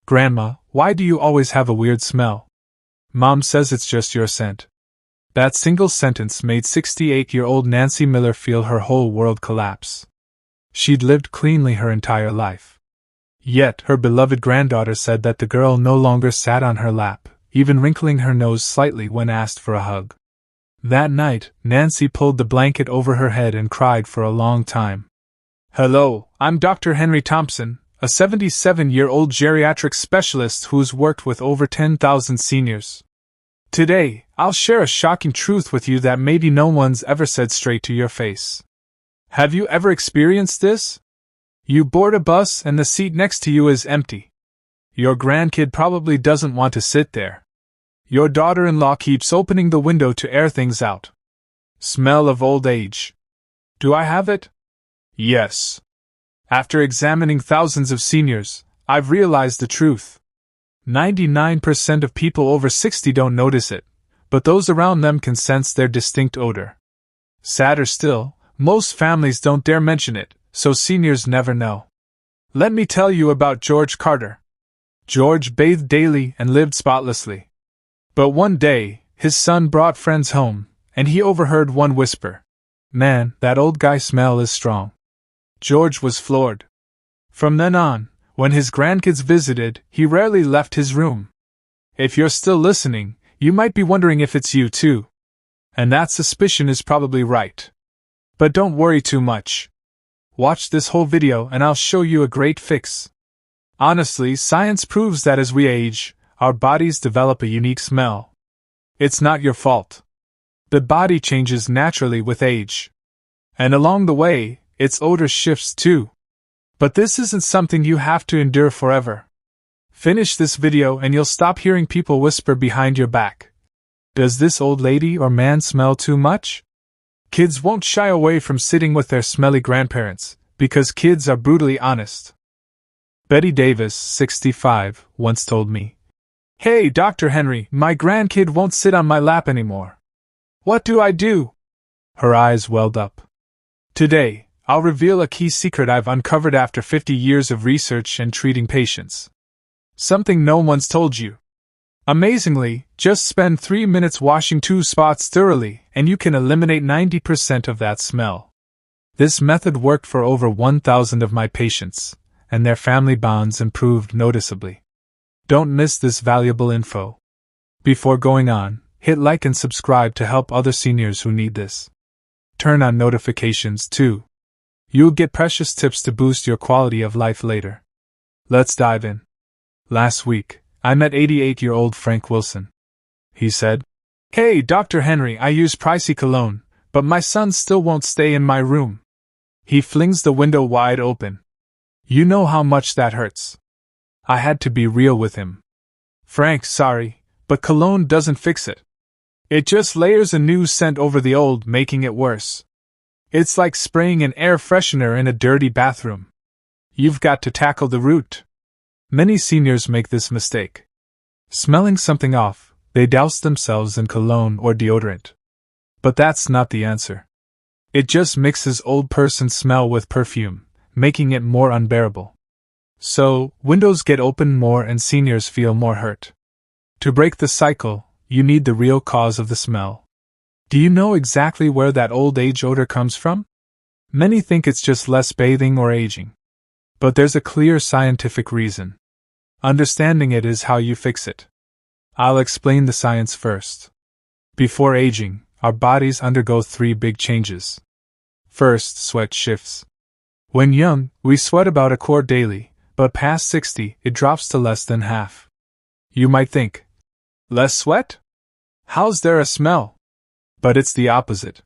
Grandma, why do you always have a weird smell? Mom says it's just your scent. That single sentence made 68-year-old Nancy Miller feel her whole world collapse. She'd lived cleanly her entire life. Yet her beloved granddaughter said that the girl no longer sat on her lap, even wrinkling her nose slightly when asked for a hug. That night, Nancy pulled the blanket over her head and cried for a long time. Hello, I'm Dr. Henry Thompson, a 77-year-old geriatric specialist who's worked with over 10,000 seniors. Today, I'll share a shocking truth with you that maybe no one's ever said straight to your face. Have you ever experienced this? You board a bus and the seat next to you is empty. Your grandkid probably doesn't want to sit there. Your daughter-in-law keeps opening the window to air things out. Smell of old age. Do I have it? Yes. After examining thousands of seniors, I've realized the truth. 99% of people over 60 don't notice it, but those around them can sense their distinct odor. Sadder still, most families don't dare mention it, so seniors never know. Let me tell you about George Carter. George bathed daily and lived spotlessly. But one day, his son brought friends home, and he overheard one whisper, "Man, that old guy smell is strong." George was floored. From then on, when his grandkids visited, he rarely left his room. If you're still listening, you might be wondering if it's you too. And that suspicion is probably right. But don't worry too much. Watch this whole video and I'll show you a great fix. Honestly, science proves that as we age, our bodies develop a unique smell. It's not your fault. The body changes naturally with age. And along the way, its odor shifts too. But this isn't something you have to endure forever. Finish this video and you'll stop hearing people whisper behind your back. Does this old lady or man smell too much? Kids won't shy away from sitting with their smelly grandparents, because kids are brutally honest. Betty Davis, 65, once told me, "Hey, Dr. Henry, my grandkid won't sit on my lap anymore. What do I do?" Her eyes welled up. Today, I'll reveal a key secret I've uncovered after 50 years of research and treating patients. Something no one's told you. Amazingly, just spend 3 minutes washing 2 spots thoroughly, and you can eliminate 90% of that smell. This method worked for over 1,000 of my patients, and their family bonds improved noticeably. Don't miss this valuable info. Before going on, hit like and subscribe to help other seniors who need this. Turn on notifications too. You'll get precious tips to boost your quality of life later. Let's dive in. Last week, I met 88-year-old Frank Wilson. He said, "Hey, Dr. Henry, I use pricey cologne, but my son still won't stay in my room. He flings the window wide open. You know how much that hurts." I had to be real with him. "Frank, sorry, but cologne doesn't fix it. It just layers a new scent over the old, making it worse. It's like spraying an air freshener in a dirty bathroom. You've got to tackle the root." Many seniors make this mistake. Smelling something off, they douse themselves in cologne or deodorant. But that's not the answer. It just mixes old person smell with perfume, making it more unbearable. So, windows get opened more and seniors feel more hurt. To break the cycle, you need the real cause of the smell. Do you know exactly where that old age odor comes from? Many think it's just less bathing or aging. But there's a clear scientific reason. Understanding it is how you fix it. I'll explain the science first. Before aging, our bodies undergo 3 big changes. First, sweat shifts. When young, we sweat about a quart daily, but past 60, it drops to less than half. You might think, less sweat? How's there a smell? But it's the opposite.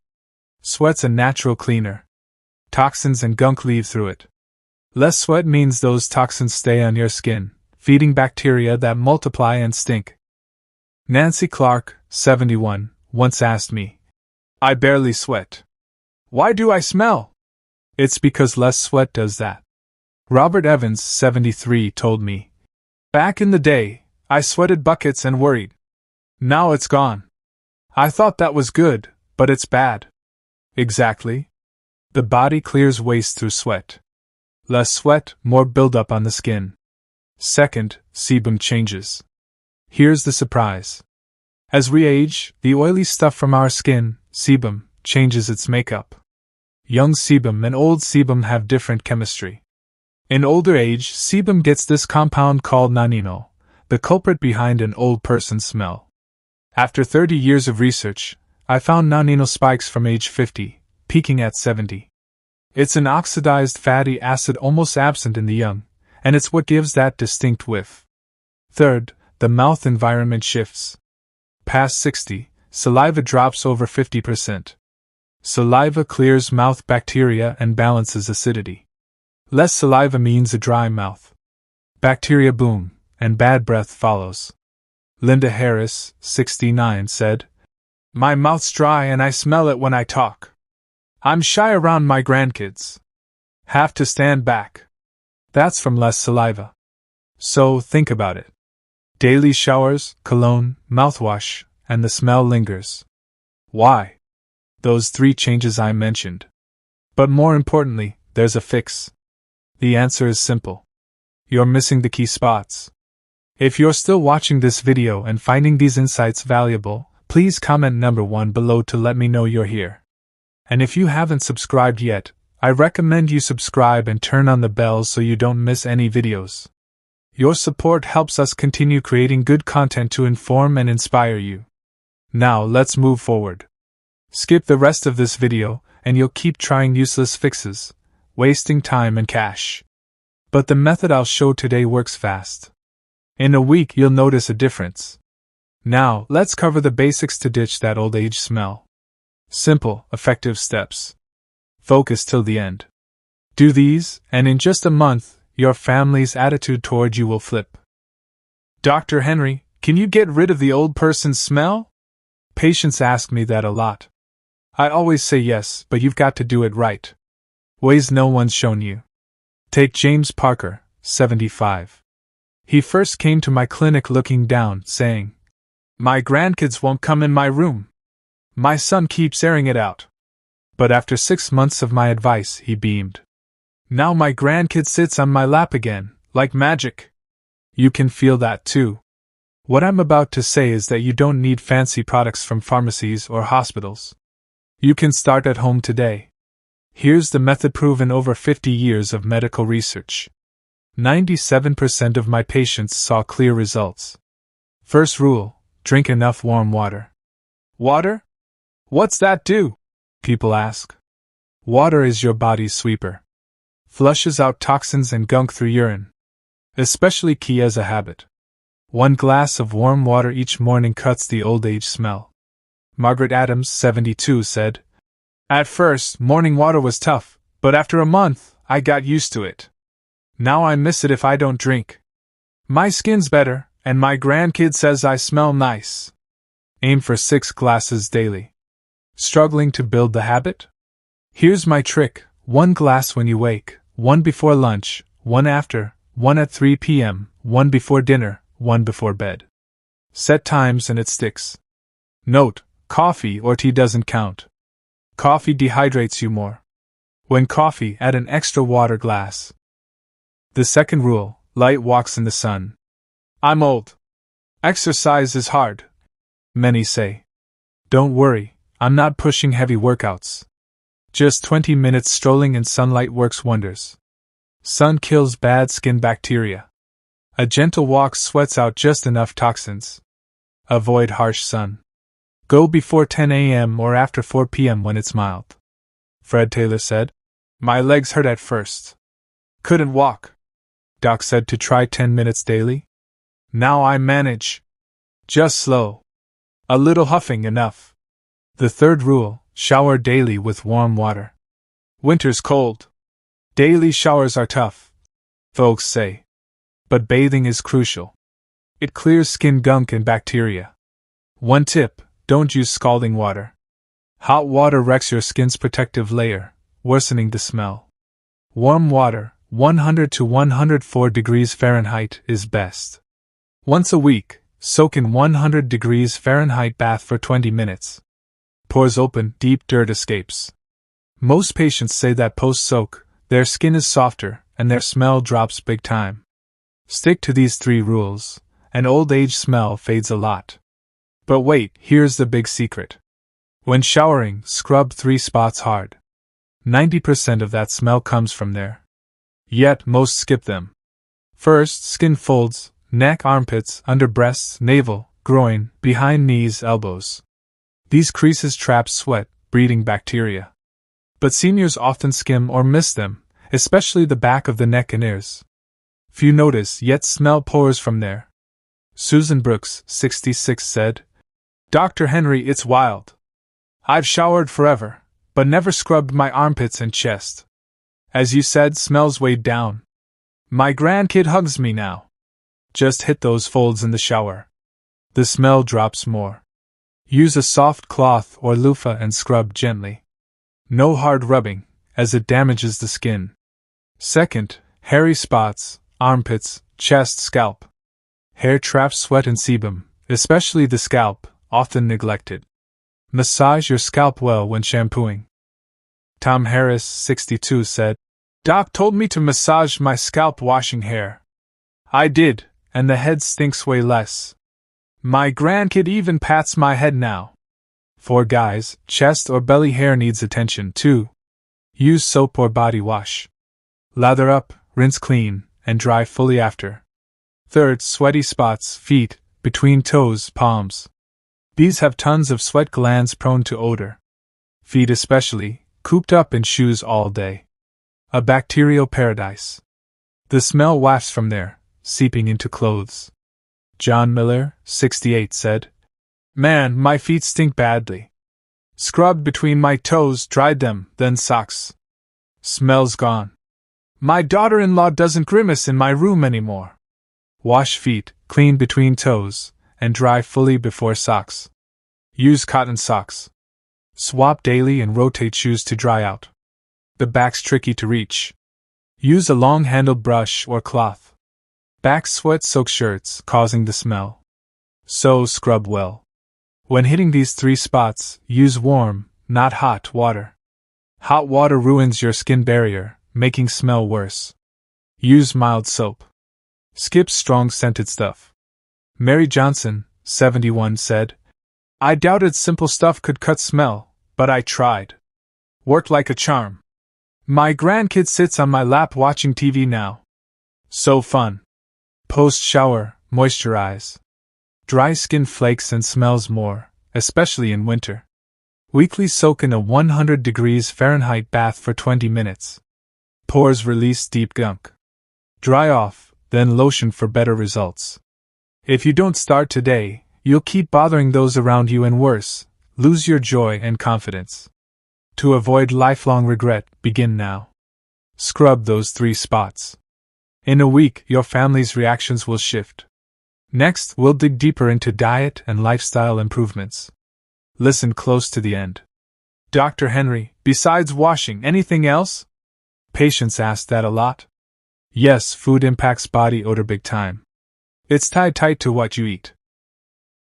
Sweat's a natural cleaner. Toxins and gunk leave through it. Less sweat means those toxins stay on your skin, feeding bacteria that multiply and stink. Nancy Clark, 71, once asked me, "I barely sweat. Why do I smell?" It's because less sweat does that. Robert Evans, 73, told me, "Back in the day, I sweated buckets and worried. Now it's gone. I thought that was good, but it's bad." Exactly. The body clears waste through sweat. Less sweat, more buildup on the skin. Second, sebum changes. Here's the surprise. As we age, the oily stuff from our skin, sebum, changes its makeup. Young sebum and old sebum have different chemistry. In older age, sebum gets this compound called nonenal, the culprit behind an old person's smell. After 30 years of research, I found nonenal spikes from age 50, peaking at 70. It's an oxidized fatty acid almost absent in the young, and it's what gives that distinct whiff. Third, the mouth environment shifts. Past 60, saliva drops over 50%. Saliva clears mouth bacteria and balances acidity. Less saliva means a dry mouth. Bacteria boom, and bad breath follows. Linda Harris, 69, said, "My mouth's dry and I smell it when I talk. I'm shy around my grandkids. Have to stand back." That's from less saliva. So think about it. Daily showers, cologne, mouthwash, and the smell lingers. Why? Those 3 changes I mentioned. But more importantly, there's a fix. The answer is simple. You're missing the key spots. If you're still watching this video and finding these insights valuable, please comment number 1 below to let me know you're here. And if you haven't subscribed yet, I recommend you subscribe and turn on the bell so you don't miss any videos. Your support helps us continue creating good content to inform and inspire you. Now let's move forward. Skip the rest of this video, and you'll keep trying useless fixes, wasting time and cash. But the method I'll show today works fast. In a week you'll notice a difference. Now, let's cover the basics to ditch that old age smell. Simple, effective steps. Focus till the end. Do these, and in just a month, your family's attitude toward you will flip. Dr. Henry, can you get rid of the old person's smell? Patients ask me that a lot. I always say yes, but you've got to do it right. Ways no one's shown you. Take James Parker, 75. He first came to my clinic looking down, saying, "My grandkids won't come in my room. My son keeps airing it out." But after 6 months of my advice, he beamed. "Now my grandkid sits on my lap again, like magic." You can feel that too. What I'm about to say is that you don't need fancy products from pharmacies or hospitals. You can start at home today. Here's the method proven over 50 years of medical research. 97% of my patients saw clear results. First rule, drink enough warm water. Water? What's that do? People ask. Water is your body's sweeper. Flushes out toxins and gunk through urine. Especially key as a habit. 1 glass of warm water each morning cuts the old age smell. Margaret Adams, 72, said, "At first, morning water was tough, but after a month, I got used to it. Now I miss it if I don't drink. My skin's better, and my grandkid says I smell nice." Aim for 6 glasses daily. Struggling to build the habit? Here's my trick: 1 glass when you wake, 1 before lunch, 1 after, 1 at 3 p.m., 1 before dinner, 1 before bed. Set times and it sticks. Note, coffee or tea doesn't count. Coffee dehydrates you more. When coffee, add an extra water glass. The second rule, light walks in the sun. I'm old. Exercise is hard. Many say. Don't worry, I'm not pushing heavy workouts. Just 20 minutes strolling in sunlight works wonders. Sun kills bad skin bacteria. A gentle walk sweats out just enough toxins. Avoid harsh sun. Go before 10 a.m. or after 4 p.m. when it's mild. Fred Taylor said, "My legs hurt at first. Couldn't walk. Doc said to try 10 minutes daily. Now I manage. Just slow. A little huffing enough." The third rule, shower daily with warm water. Winter's cold. Daily showers are tough, folks say. But bathing is crucial. It clears skin gunk and bacteria. One tip, don't use scalding water. Hot water wrecks your skin's protective layer, worsening the smell. Warm water, 100 to 104 degrees Fahrenheit, is best. Once a week, soak in 100 degrees Fahrenheit bath for 20 minutes. Pores open, deep dirt escapes. Most patients say that post-soak, their skin is softer, and their smell drops big time. Stick to these 3 rules, and old age smell fades a lot. But wait, here's the big secret. When showering, scrub 3 spots hard. 90% of that smell comes from there. Yet most skip them. First, skin folds, neck, armpits, under breasts, navel, groin, behind knees, elbows. These creases trap sweat, breeding bacteria. But seniors often skim or miss them, especially the back of the neck and ears. Few notice, yet smell pours from there. Susan Brooks, 66, said, "Dr. Henry, it's wild. I've showered forever, but never scrubbed my armpits and chest. As you said, smells weighed down. My grandkid hugs me now. Just hit those folds in the shower. The smell drops more. Use a soft cloth or loofah and scrub gently. No hard rubbing, as it damages the skin. Second, hairy spots, armpits, chest, scalp. Hair traps sweat and sebum, especially the scalp, often neglected. Massage your scalp well when shampooing." Tom Harris, 62, said, "Doc told me to massage my scalp washing hair. I did, and the head stinks way less. My grandkid even pats my head now." For guys, chest or belly hair needs attention too. Use soap or body wash. Lather up, rinse clean, and dry fully after. Third, sweaty spots, feet, between toes, palms. These have tons of sweat glands prone to odor. Feet especially, cooped up in shoes all day. A bacterial paradise. The smell wafts from there, seeping into clothes. John Miller, 68, said, "Man, my feet stink badly. Scrubbed between my toes, dried them, then socks. Smell's gone. My daughter-in-law doesn't grimace in my room anymore." Wash feet, clean between toes, and dry fully before socks. Use cotton socks. Swap daily and rotate shoes to dry out. The back's tricky to reach. Use a long-handled brush or cloth. Back sweat soak shirts, causing the smell. So scrub well. When hitting these 3 spots, use warm, not hot water. Hot water ruins your skin barrier, making smell worse. Use mild soap. Skip strong scented stuff. Mary Johnson, 71, said, "I doubted simple stuff could cut smell, but I tried. Worked like a charm. My grandkid sits on my lap watching TV now. So fun." Post-shower, moisturize. Dry skin flakes and smells more, especially in winter. Weekly soak in a 100 degrees Fahrenheit bath for 20 minutes. Pores release deep gunk. Dry off, then lotion for better results. If you don't start today, you'll keep bothering those around you and worse, lose your joy and confidence. To avoid lifelong regret, begin now. Scrub those 3 spots. In a week, your family's reactions will shift. Next, we'll dig deeper into diet and lifestyle improvements. Listen close to the end. "Dr. Henry, besides washing, anything else?" Patients ask that a lot. Yes, food impacts body odor big time. It's tied tight to what you eat.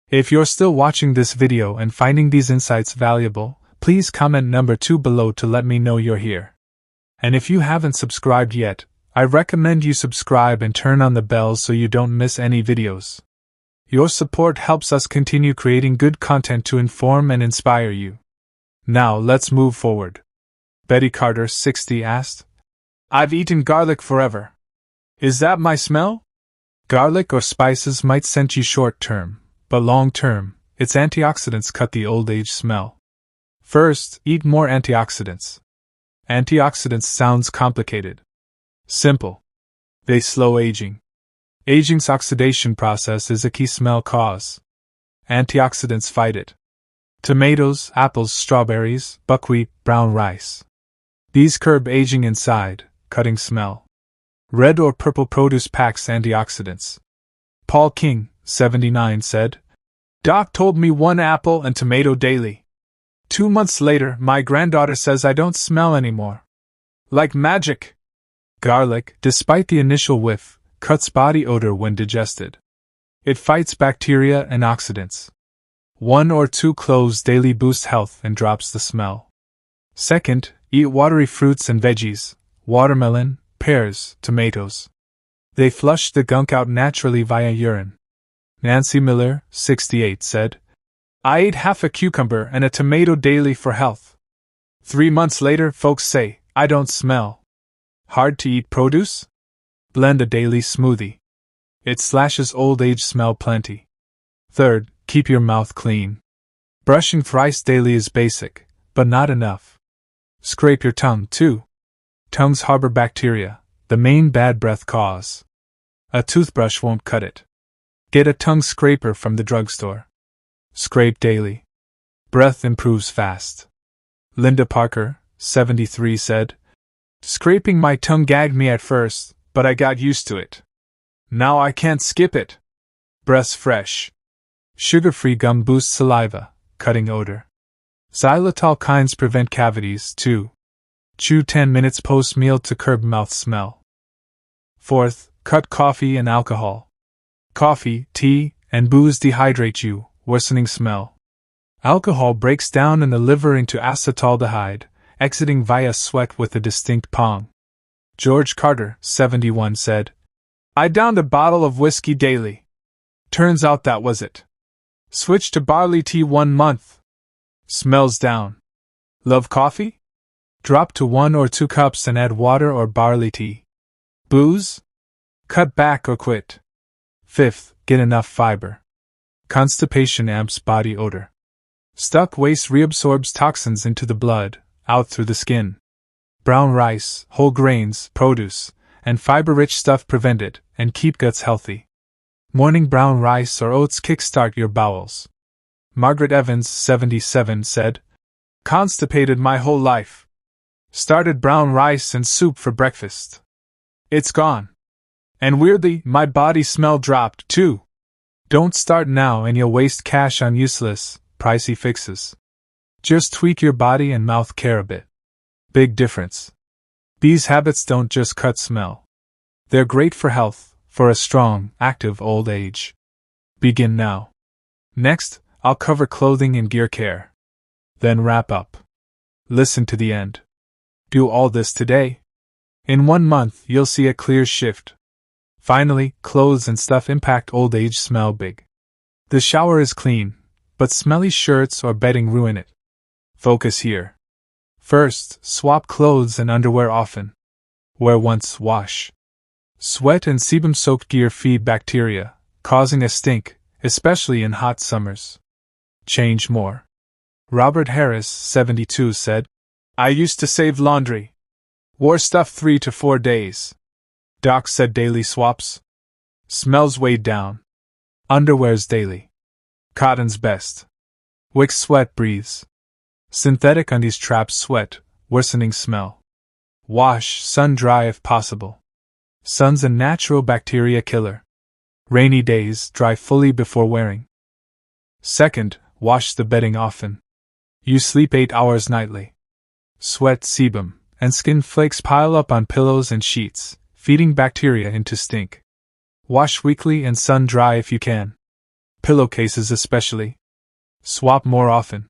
If you're still watching this video and finding these insights valuable, please comment number 2 below to let me know you're here. And if you haven't subscribed yet, I recommend you subscribe and turn on the bell so you don't miss any videos. Your support helps us continue creating good content to inform and inspire you. Now let's move forward. Betty Carter, 60, asked, "I've eaten garlic forever. Is that my smell?" Garlic or spices might scent you short term, but long term, its antioxidants cut the old age smell. First, eat more antioxidants. Antioxidants sounds complicated. Simple. They slow aging. Aging's oxidation process is a key smell cause. Antioxidants fight it. Tomatoes, apples, strawberries, buckwheat, brown rice. These curb aging inside, cutting smell. Red or purple produce packs antioxidants. Paul King, 79, said, "Doc told me 1 apple and tomato daily. 2 months later, my granddaughter says I don't smell anymore. Like magic." Garlic, despite the initial whiff, cuts body odor when digested. It fights bacteria and oxidants. 1 or 2 cloves daily boost health and drops the smell. Second, eat watery fruits and veggies, watermelon, pears, tomatoes. They flush the gunk out naturally via urine. Nancy Miller, 68, said, I ate half a cucumber and a tomato daily for health. 3 months later, folks say, I don't smell. Hard to eat produce? Blend a daily smoothie. It slashes old age smell plenty. Third, keep your mouth clean. Brushing thrice daily is basic, but not enough. Scrape your tongue, too. Tongues harbor bacteria, the main bad breath cause. A toothbrush won't cut it. Get a tongue scraper from the drugstore. Scrape daily. Breath improves fast. Linda Parker, 73, said, Scraping my tongue gagged me at first, but I got used to it. Now I can't skip it. Breath's fresh. Sugar-free gum boosts saliva, cutting odor. Xylitol kinds prevent cavities, too. Chew 10 minutes post-meal to curb mouth smell. Fourth, cut coffee and alcohol. Coffee, tea, and booze dehydrate you, worsening smell. Alcohol breaks down in the liver into acetaldehyde, exiting via sweat with a distinct pong. George Carter, 71, said, I downed a bottle of whiskey daily. Turns out that was it. Switched to barley tea 1 month. Smells down. Love coffee? Drop to 1 or 2 cups and add water or barley tea. Booze? Cut back or quit. Fifth, get enough fiber. Constipation amps body odor. Stuck waste reabsorbs toxins into the blood, out through the skin. Brown rice, whole grains, produce, and fiber-rich stuff prevent it and keep guts healthy. Morning brown rice or oats kickstart your bowels. Margaret Evans, 77, said, Constipated my whole life. Started brown rice and soup for breakfast. It's gone. And weirdly, my body smell dropped, too. Don't start now and you'll waste cash on useless, pricey fixes. Just tweak your body and mouth care a bit. Big difference. These habits don't just cut smell. They're great for health, for a strong, active old age. Begin now. Next, I'll cover clothing and gear care. Then wrap up. Listen to the end. Do all this today. In 1 month, you'll see a clear shift. Finally, clothes and stuff impact old age smell big. The shower is clean, but smelly shirts or bedding ruin it. Focus here. First, swap clothes and underwear often. Wear once, wash. Sweat and sebum-soaked gear feed bacteria, causing a stink, especially in hot summers. Change more. Robert Harris, 72, said, I used to save laundry. Wore stuff 3 to 4 days. Doc said daily swaps. Smells weighed down. Underwear's daily. Cotton's best. Wicks sweat breathes. Synthetic undies traps sweat, worsening smell. Wash, sun dry if possible. Sun's a natural bacteria killer. Rainy days, dry fully before wearing. Second, wash the bedding often. You sleep 8 hours nightly. Sweat, sebum, and skin flakes pile up on pillows and sheets, feeding bacteria into stink. Wash weekly and sun dry if you can. Pillowcases especially. Swap more often.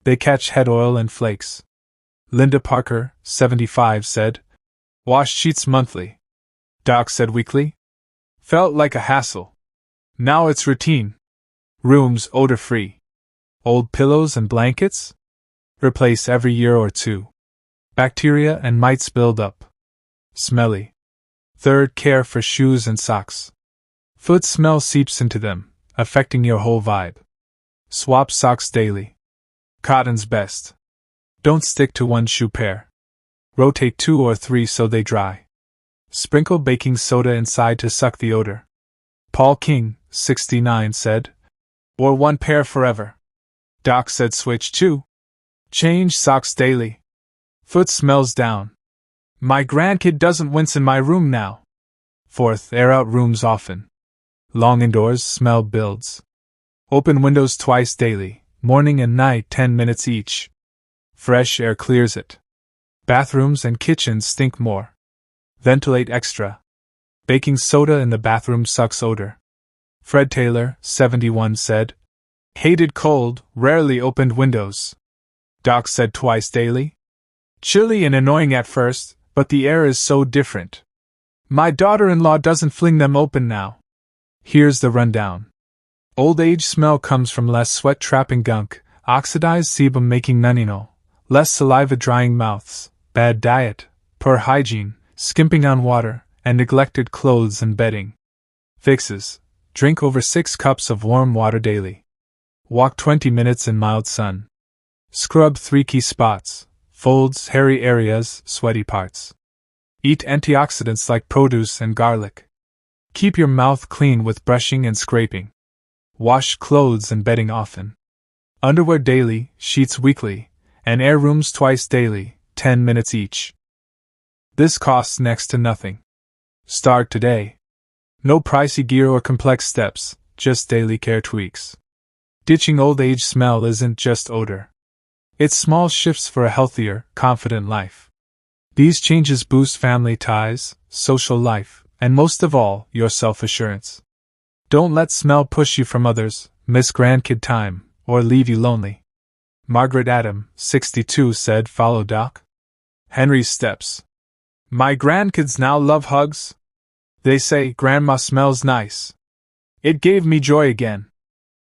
They catch head oil and flakes. Linda Parker, 75, said, Wash sheets monthly. Doc said weekly. Felt like a hassle. Now it's routine. Rooms odor-free. Old pillows and blankets? Replace every year or 2. Bacteria and mites build up. Smelly. Third, care for shoes and socks. Foot smell seeps into them, affecting your whole vibe. Swap socks daily. Cotton's best. Don't stick to 1 shoe pair. Rotate 2 or 3 so they dry. Sprinkle baking soda inside to suck the odor. Paul King, 69, said, Wore 1 pair forever. Doc said switch 2. Change socks daily. Foot smells down. My grandkid doesn't wince in my room now. Fourth, air out rooms often. Long indoors, smell builds. Open windows twice daily, morning and night 10 minutes each. Fresh air clears it. Bathrooms and kitchens stink more. Ventilate extra. Baking soda in the bathroom sucks odor. Fred Taylor, 71, said, Hated cold, rarely opened windows. Doc said twice daily. Chilly and annoying at first, but the air is so different. My daughter-in-law doesn't fling them open now. Here's the rundown. Old age smell comes from less sweat-trapping gunk, oxidized sebum making nonino, less saliva-drying mouths, bad diet, poor hygiene, skimping on water, and neglected clothes and bedding. Fixes: drink over 6 cups of warm water daily. Walk 20 minutes in mild sun. Scrub 3 key spots: folds, hairy areas, sweaty parts. Eat antioxidants like produce and garlic. Keep your mouth clean with brushing and scraping. Wash clothes and bedding often. Underwear daily, sheets weekly, and air rooms twice daily, 10 minutes each. This costs next to nothing. Start today. No pricey gear or complex steps, just daily care tweaks. Ditching old age smell isn't just odor. It's small shifts for a healthier, confident life. These changes boost family ties, social life, and most of all, your self-assurance. Don't let smell push you from others, miss grandkid time, or leave you lonely. Margaret Adam, 62, said, "Follow Doc." Henry's steps. My grandkids now love hugs. They say, "Grandma smells nice." It gave me joy again.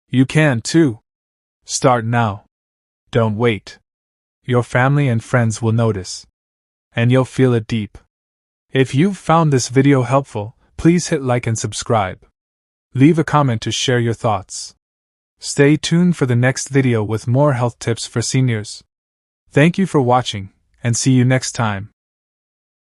You can too. Start now. Don't wait. Your family and friends will notice. And you'll feel it deep. If you've found this video helpful, please hit like and subscribe. Leave a comment to share your thoughts. Stay tuned for the next video with more health tips for seniors. Thank you for watching, and see you next time.